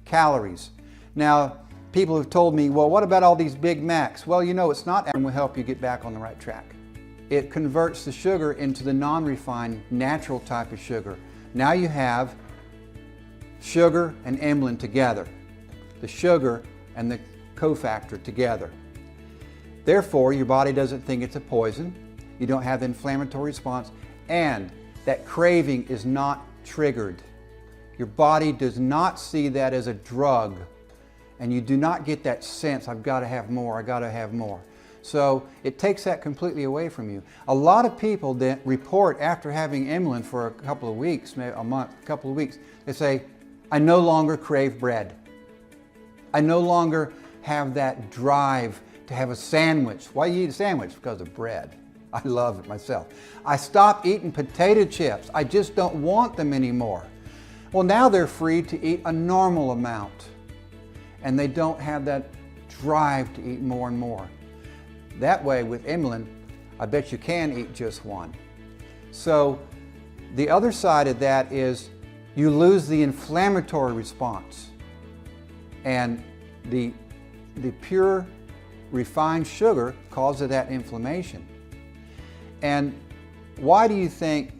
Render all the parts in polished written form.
calories. Now, people have told me, well, what about all these Big Macs? Well, you know, it's not and will help you get back on the right track. It converts the sugar into the non-refined, natural type of sugar. Now you have sugar and emulin together, the sugar and the cofactor together. Therefore, your body doesn't think it's a poison, you don't have the inflammatory response, and that craving is not triggered. Your body does not see that as a drug, and you do not get that sense, I've got to have more, I've got to have more. So it takes that completely away from you. A lot of people that report after having Emulin for a couple of weeks, maybe a month, a couple of weeks, they say, I no longer crave bread. I no longer have that drive to have a sandwich. Why do you eat a sandwich? Because of bread. I love it myself. I stopped eating potato chips. I just don't want them anymore. Well, now they're free to eat a normal amount, and they don't have that drive to eat more and more. That way, with Emulin, I bet you can eat just one. So the other side of that is you lose the inflammatory response, and the pure refined sugar causes that inflammation. And why do you think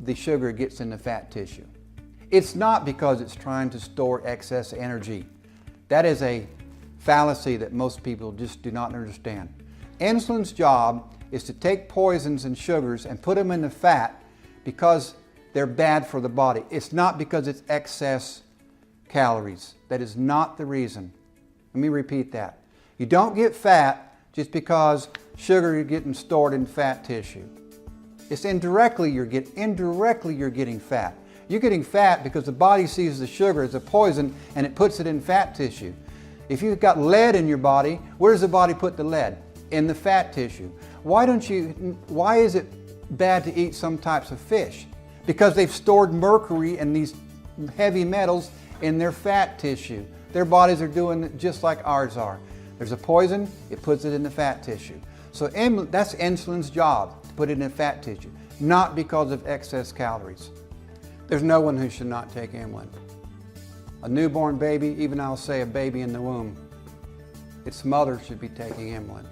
the sugar gets in the fat tissue? It's not because it's trying to store excess energy. That is a fallacy that most people just do not understand. Insulin's job is to take poisons and sugars and put them in the fat because they're bad for the body. It's not because it's excess calories. That is not the reason. Let me repeat that. You don't get fat just because sugar is getting stored in fat tissue. It's indirectly you're getting fat. You're getting fat because the body sees the sugar as a poison and it puts it in fat tissue. If you've got lead in your body, where does the body put the lead? In the fat tissue. Why is it bad to eat some types of fish? Because they've stored mercury and these heavy metals in their fat tissue. Their bodies are doing it just like ours are. There's a poison, it puts it in the fat tissue. So that's insulin's job, to put it in fat tissue, not because of excess calories. There's no one who should not take Emulin. A newborn baby, even I'll say a baby in the womb, its mother should be taking Emulin.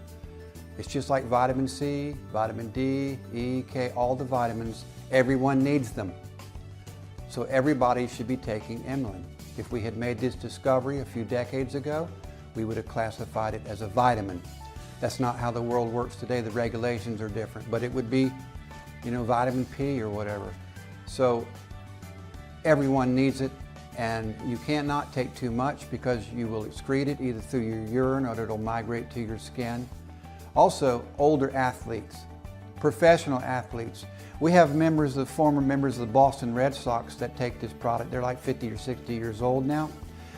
It's just like vitamin C, vitamin D, E, K, all the vitamins. Everyone needs them. So everybody should be taking Emulin. If we had made this discovery a few decades ago, we would have classified it as a vitamin. That's not how the world works today. The regulations are different, but it would be, you know, vitamin P or whatever. So everyone needs it, and you cannot take too much because you will excrete it either through your urine or it'll migrate to your skin. Also, older athletes, professional athletes. We have former members of the Boston Red Sox that take this product. They're like 50 or 60 years old now.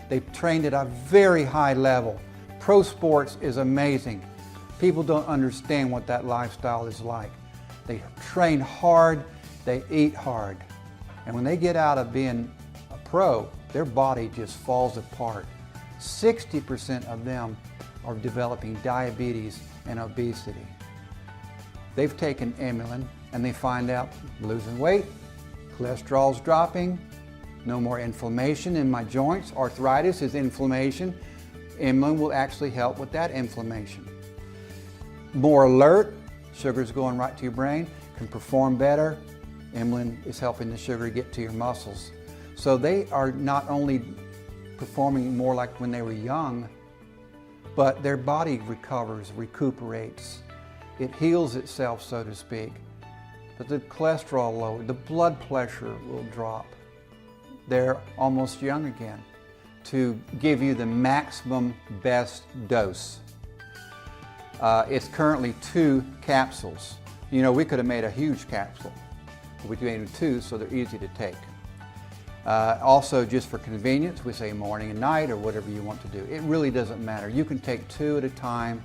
They've trained at a very high level. Pro sports is amazing. People don't understand what that lifestyle is like. They train hard, they eat hard. And when they get out of being a pro, their body just falls apart. 60% of them are developing diabetes and obesity. They've taken Emulin and they find out losing weight, cholesterol's dropping, no more inflammation in my joints. Arthritis is inflammation. Emulin will actually help with that inflammation. More alert, sugar's going right to your brain, can perform better. Emulin is helping the sugar get to your muscles. So they are not only performing more like when they were young, but their body recuperates. It heals itself, so to speak. But the cholesterol lower, the blood pressure will drop. They're almost young again to give you the maximum best dose. It's currently 2 capsules. You know, we could have made a huge capsule. We made 2 so they're easy to take. Also, just for convenience, we say morning and night or whatever you want to do. It really doesn't matter. You can take 2 at a time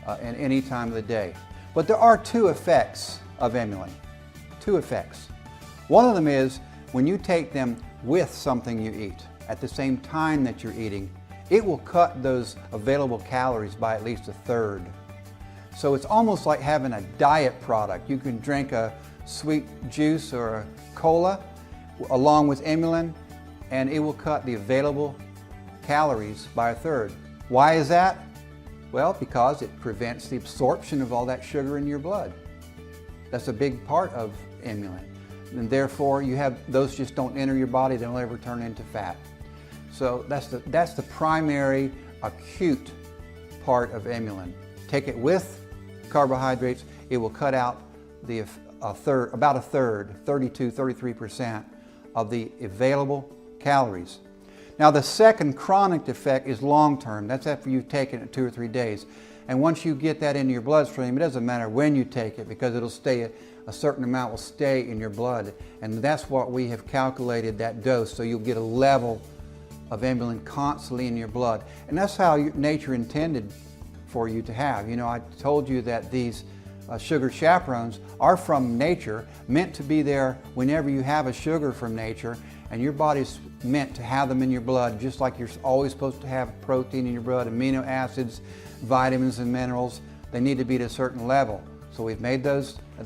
at any time of the day. But there are 2 effects of Emulin. 2 effects. One of them is when you take them with something you eat at the same time that you're eating, it will cut those available calories by at least 1/3. So it's almost like having a diet product. You can drink a sweet juice or a cola along with Emulin, and it will cut the available calories by a third. Why is that? Well, because it prevents the absorption of all that sugar in your blood. That's a big part of emulin. And therefore, those just don't enter your body, they don't ever turn into fat. So that's the primary acute part of emulin. Take it with carbohydrates, it will cut out about a third, 32–33% of the available calories. Now the second chronic effect is long-term. That's after you've taken it 2 or 3 days. And once you get that into your bloodstream, it doesn't matter when you take it because it'll stay, a certain amount will stay in your blood. And that's what we have calculated, that dose, so you'll get a level of emulin constantly in your blood. And that's how nature intended for you to have. You know, I told you that these sugar chaperones are from nature, meant to be there whenever you have a sugar from nature, and your body's meant to have them in your blood, just like you're always supposed to have protein in your blood, amino acids, vitamins and minerals. They need to be at a certain level. So we've made those